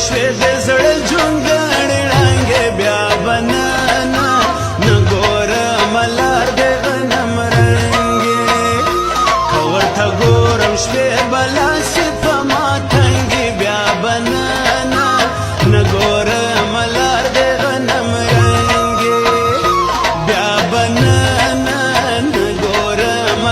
شوې د زړه جونګړې ړنګې بیا بنانا نه ګورم لار د غنم رنګې که ورته ګورم شپې بلاسې په ما تنګې بیا بنانا نه ګورم لار د غنم رنګې بیا بنانا نه ګورم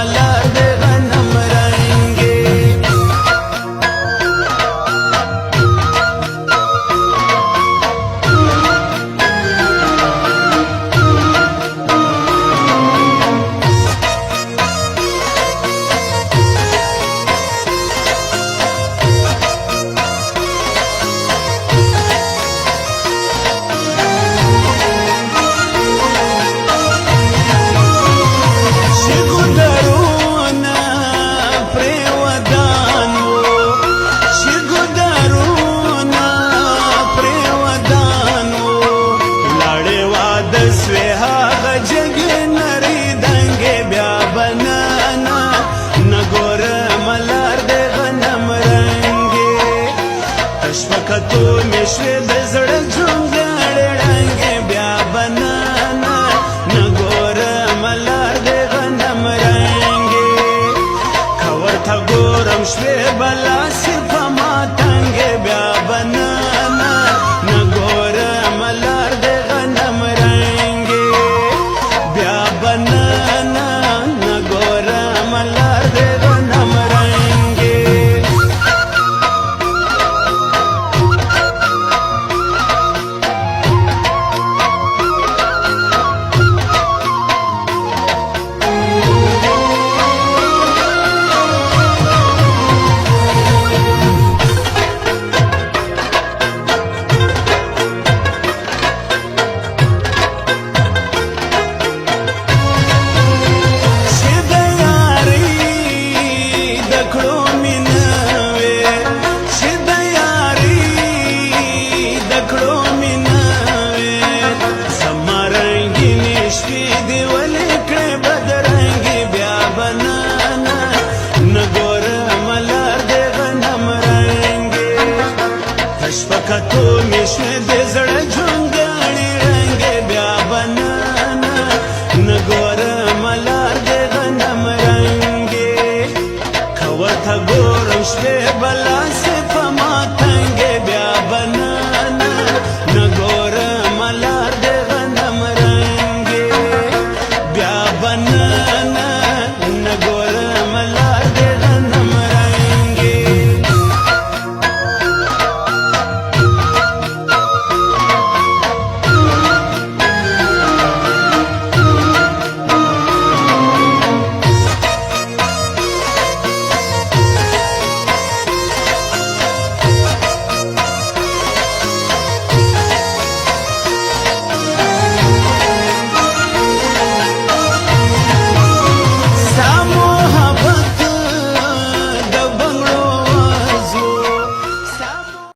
لار د غنم رنګې شپکتو مې شوې د زړه جونګړې ړنګې بیا بنانا نه ګورم لار د غنم رنګې که ورته ګورم شوې بلاسې په ما تنګې بیا بنانا نه ګورم لار د غنم رنګې بیا بنانا نه ګورم لار د غنم رنګې شپکتو مې شوې د زړه جونګړې ړنګې بیا بنانا نه ګورم لار د غنم رنګې که ورته ګورم شوې بلاسې په ما